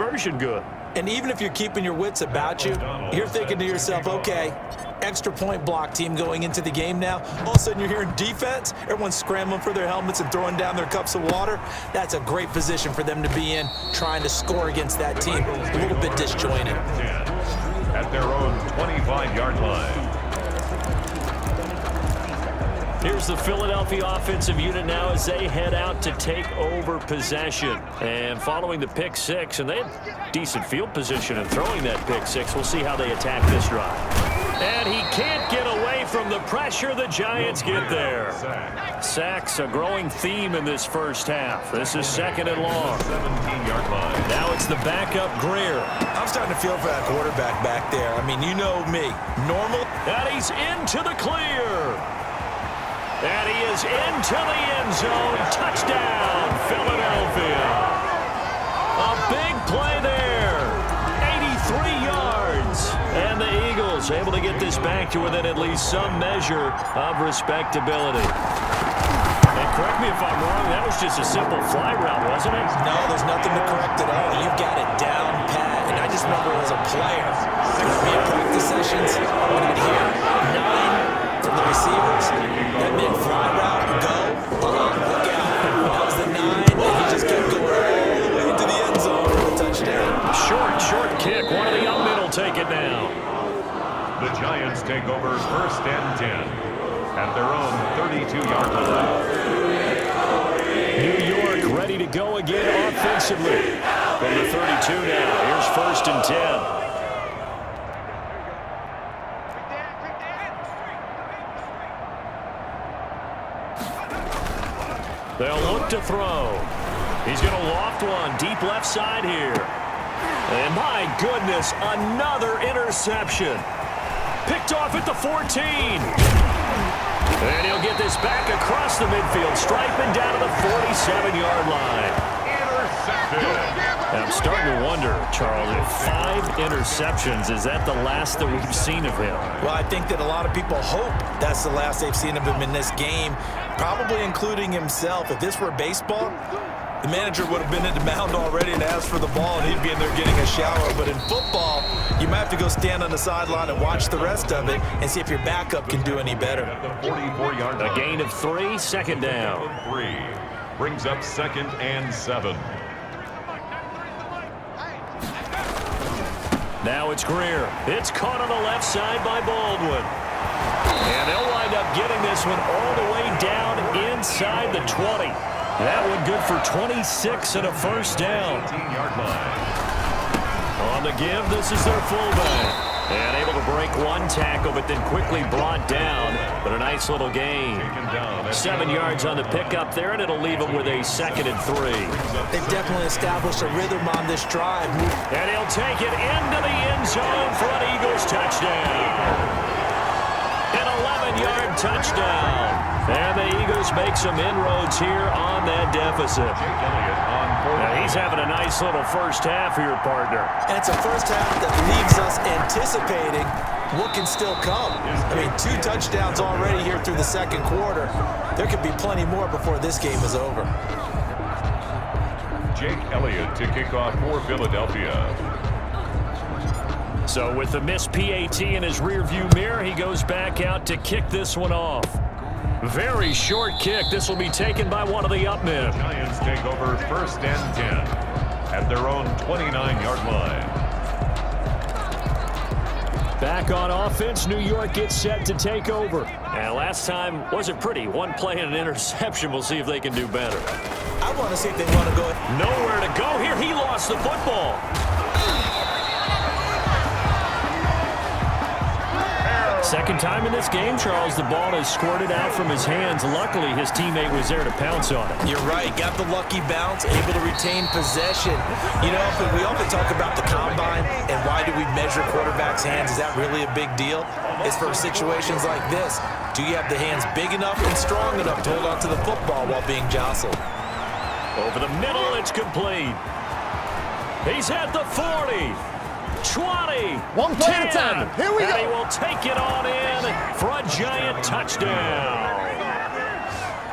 conversion good. And even if you're keeping your wits about you, you're thinking to yourself, okay, extra point block team going into the game now. All of a sudden you're hearing defense. Everyone's scrambling for their helmets and throwing down their cups of water. That's a great position for them to be in, trying to score against that team. A little bit disjointed. At their own 25-yard line. Here's the Philadelphia offensive unit now as they head out to take over possession. And following the pick six, and they had decent field position in throwing that pick six. We'll see how they attack this drive. And he can't get away from the pressure. The Giants get there. Sacks, a growing theme in this first half. This is second and long. 17-yard line. Now it's the backup Greer. I'm starting to feel for that quarterback back there. I mean, you know me. Normal. And he's into the clear. And he is into the end zone. Touchdown, Philadelphia. A big play there. 83 yards. And the Eagles able to get this back to within at least some measure of respectability. And correct me if I'm wrong, that was just a simple fly route, wasn't it? No, there's nothing to correct at all. You've got it down pat. And I just remember as a player, in practice sessions, when I'd hear 9 from the receivers, that meant fly route, go, look out. That was the 9, and he just kept going all the way into the end zone for a touchdown. Short kick. One of the up middle take it down. The Giants take over first and 10 at their own 32-yard line. New York ready to go again offensively. From the 32 now. Here's first and 10. They'll look to throw. He's going to loft one deep left side here. And my goodness, another interception. Picked off at the 14. And he'll get this back across the midfield stripe and down to the 47-yard line. Intercepted. I'm starting to wonder, Charles, if 5 interceptions, is that the last that we've seen of him? Well, I think that a lot of people hope that's the last they've seen of him in this game, probably including himself. If this were baseball, the manager would have been at the mound already and asked for the ball, and he'd be in there getting a shower. But in football, you might have to go stand on the sideline and watch the rest of it and see if your backup can do any better. At the 44-yard line. A gain of 3, second down. 3 brings up second and 7. Now it's Greer. It's caught on the left side by Baldwin. And they'll wind up getting this one all the way down inside the 20. That one good for 26 and a first down. 18-yard line. On the give, this is their fullback. And able to break one tackle, but then quickly brought down. But a nice little gain. 7 yards on the pickup there, and it'll leave them with a second and 3. They've definitely established a rhythm on this drive. And he'll take it into the end zone for an Eagles touchdown. An 11-yard touchdown. And the Eagles make some inroads here on that deficit. Now he's having a nice little first half for your partner. And it's a first half that leaves us anticipating what can still come. I mean, 2 touchdowns already here through the second quarter. There could be plenty more before this game is over. Jake Elliott to kick off for Philadelphia. So with the missed PAT in his rearview mirror, he goes back out to kick this one off. Very short kick. This will be taken by one of the up men. Giants take over first and 10 at their own 29-yard line. Back on offense, New York gets set to take over. And last time wasn't pretty. One play and an interception. We'll see if they can do better. I want to see if they want to go. Nowhere to go here. He lost the football. Second time in this game, Charles, the ball is squirted out from his hands. Luckily, his teammate was there to pounce on it. You're right. Got the lucky bounce, able to retain possession. You know, we often talk about the combine and why do we measure quarterbacks' hands. Is that really a big deal? It's for situations like this. Do you have the hands big enough and strong enough to hold on to the football while being jostled? Over the middle, it's complete. He's at the 40. 20, 1 play at a time. Here we go. And he will take it on in for a Giant touchdown.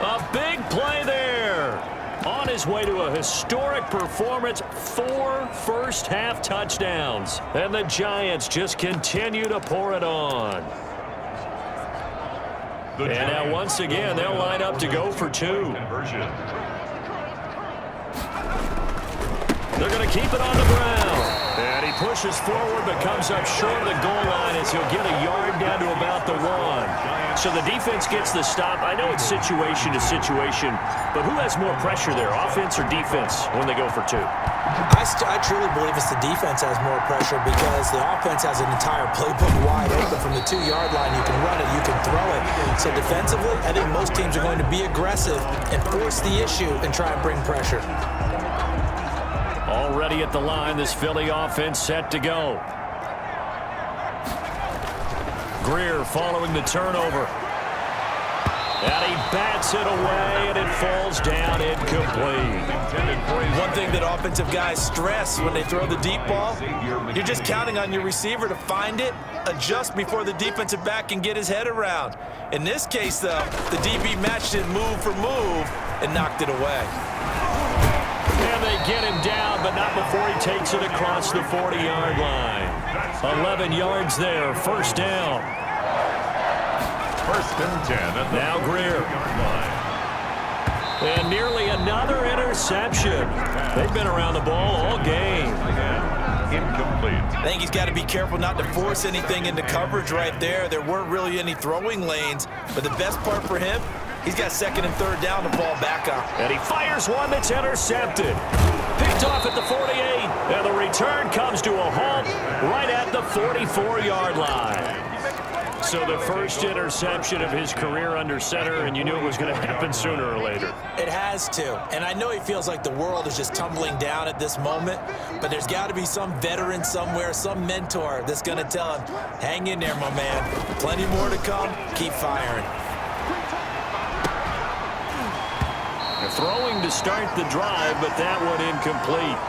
A big play there on his his way to a historic performance, 4 first-half touchdowns. And the Giants just continue to pour it on. And now once again, they'll line up to go for 2. They're going to keep it on the ground. And he pushes forward but comes up short of the goal line as he'll get a yard down to about the 1. So the defense gets the stop. I know it's situation to situation, but who has more pressure there, offense or defense, when they go for 2? I truly believe it's the defense has more pressure because the offense has an entire playbook wide open from the 2-yard line. You can run it, you can throw it. So defensively, I think most teams are going to be aggressive and force the issue and try and bring pressure. Already at the line, this Philly offense set to go. Greer following the turnover. And he bats it away, and it falls down incomplete. One thing that offensive guys stress when they throw the deep ball, you're just counting on your receiver to find it, adjust before the defensive back can get his head around. In this case, though, the DB matched it move for move and knocked it away. And they get him down, but not before he takes it across the 40-yard line. 11 yards there, first down. First and 10 at the now Greer. And nearly another interception. They've been around the ball all game. Incomplete. I think he's got to be careful not to force anything into coverage right there. There weren't really any throwing lanes, but the best part for him, he's got 2nd and 3rd down to fall back on. And he fires one that's intercepted. Picked off at the 48. And the return comes to a halt right at the 44-yard line. So the first interception of his career under center, and you knew it was going to happen sooner or later. It has to. And I know he feels like the world is just tumbling down at this moment, but there's got to be some veteran somewhere, some mentor that's going to tell him, hang in there, my man. Plenty more to come. Keep firing. They're throwing to start the drive, but that one incomplete.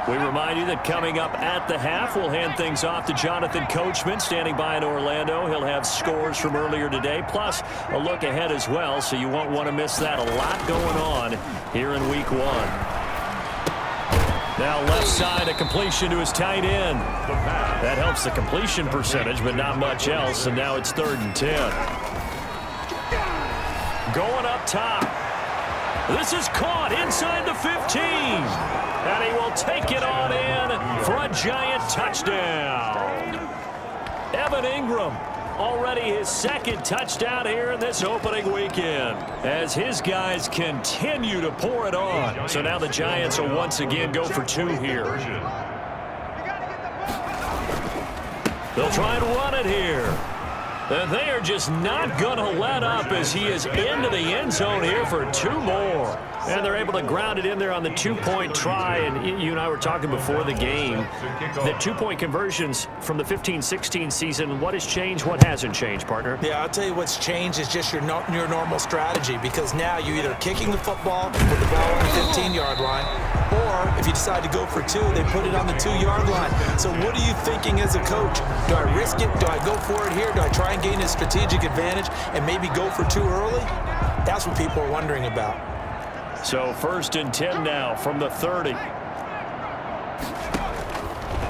We remind you that coming up at the half, we'll hand things off to Jonathan Coachman, standing by in Orlando. He'll have scores from earlier today, plus a look ahead as well, so you won't want to miss that. A lot going on here in Week 1. Now left side, a completion to his tight end. That helps the completion percentage, but not much else, and now it's 3rd and 10. Going up top. This is caught inside the 15. And he will take it on in for a Giant touchdown. Evan Ingram, already his 2nd touchdown here in this opening weekend, as his guys continue to pour it on. So now the Giants will once again go for 2 here. They'll try and run it here. And they are just not going to let up as he is into the end zone here for 2 more. And they're able to ground it in there on the 2-point try. And you and I were talking before the game, the 2-point conversions from the 15-16 season, what has changed, what hasn't changed, partner? Yeah, I'll tell you what's changed is just your normal strategy, because now you're either kicking the football with the ball on the 15-yard line, or if you decide to go for 2, they put it on the 2-yard line. So what are you thinking as a coach? Do I risk it? Do I go for it here? Do I try and gain a strategic advantage and maybe go for 2 early? That's what people are wondering about. So 1st and 10 now from the 30.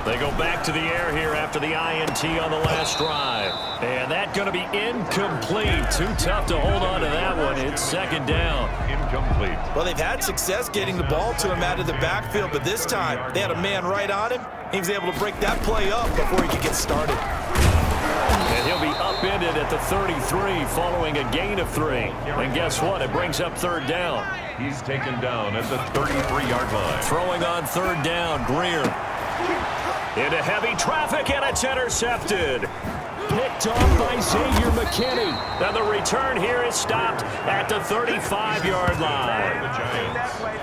They go back to the air here after the INT on the last drive. And that's going to be incomplete. Too tough to hold on to that one. It's 2nd down. Incomplete. Well, they've had success getting the ball to him out of the backfield, but this time they had a man right on him. He was able to break that play up before he could get started. And he'll be upended at the 33 following a gain of 3. And guess what? It brings up 3rd down. He's taken down at the 33-yard line. Throwing on 3rd down, Greer. Into heavy traffic, and it's intercepted. Picked off by Xavier McKinney. And the return here is stopped at the 35-yard line.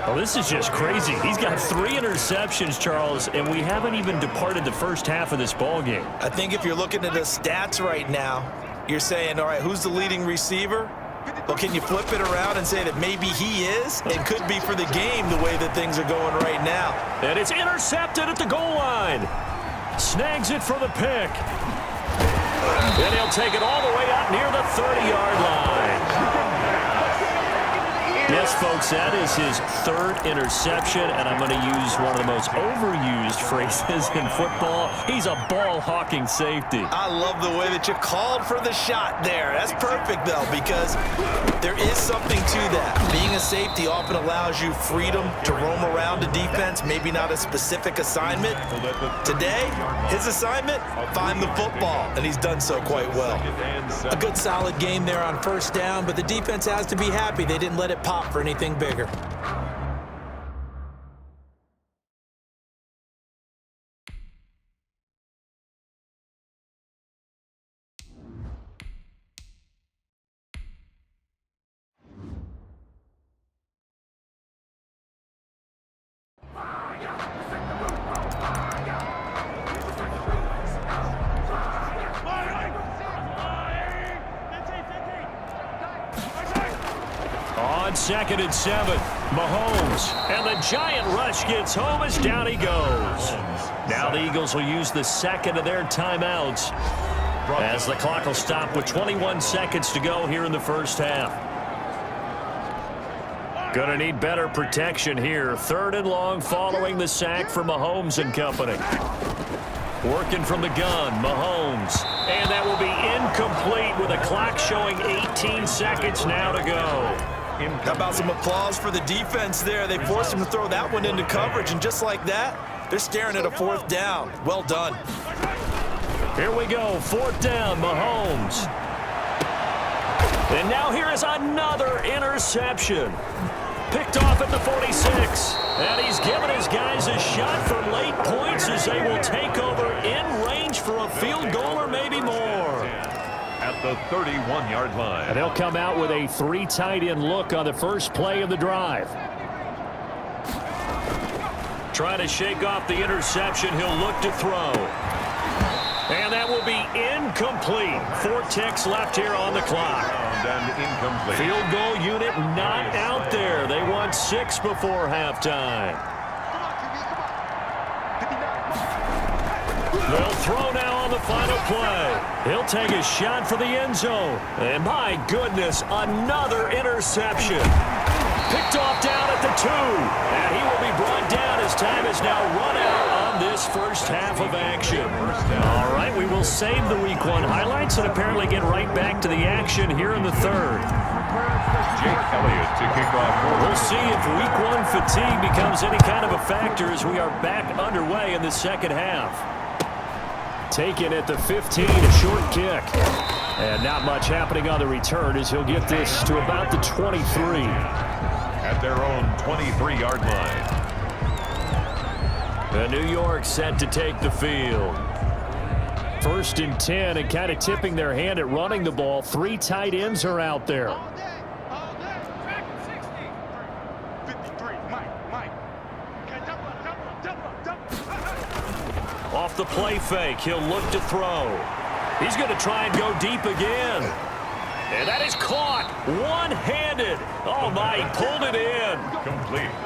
Well, this is just crazy. He's got 3 interceptions, Charles, and we haven't even departed the first half of this ball game. I think if you're looking at the stats right now, you're saying, all right, who's the leading receiver? Well, can you flip it around and say that maybe he is and could be for the game the way that things are going right now? And it's intercepted at the goal line. Snags it for the pick. And he'll take it all the way out near the 30-yard line. Yes, folks, that is his third interception, and I'm going to use one of the most overused phrases in football. He's a ball-hawking safety. I love the way that you called for the shot there. That's perfect, though, because there is something to that. Being a safety often allows you freedom to roam around the defense, maybe not a specific assignment. Today, his assignment, find the football, and he's done so quite well. A good solid game there on first down, but the defense has to be happy they didn't let it pop for anything bigger. On 2nd and 7, Mahomes, and the giant rush gets home as down he goes. Now the Eagles will use the second of their timeouts as the clock will stop with 21 seconds to go here in the first half. Gonna need better protection here. 3rd and long following the sack for Mahomes and company. Working from the gun, Mahomes. And that will be incomplete with a clock showing 18 seconds now to go. How about some applause for the defense there? They forced him to throw that one into coverage, and just like that, they're staring at a 4th down. Well done. Here we go, 4th down, Mahomes. And now here is another interception. Picked off at the 46. And he's given his guys a shot for late points as they will take over in range for a field goal or maybe more. At the 31-yard line. And they'll come out with a 3 tight end look on the first play of the drive. Trying to shake off the interception. He'll look to throw. And that will be incomplete. 4 ticks left here on the clock. And incomplete. Field goal unit not out there. They want 6 before halftime. They'll throw now on the final play. He'll take a shot for the end zone. And my goodness, another interception. Picked off down at the 2. And he will be brought down as time is now run out on this first half of action. All right, we will save the Week 1 highlights and apparently get right back to the action here in the 3rd. Jake Elliott to kick off. We'll see if Week 1 fatigue becomes any kind of a factor as we are back underway in the second half. Taken at the 15, a short kick. And not much happening on the return as he'll get this to about the 23. At their own 23-yard line. The New York set to take the field. 1st and 10 and kind of tipping their hand at running the ball. 3 tight ends are out there. Off the play fake, he'll look to throw. He's going to try and go deep again. And that is caught one-handed. Oh, my, he pulled it in. Complete.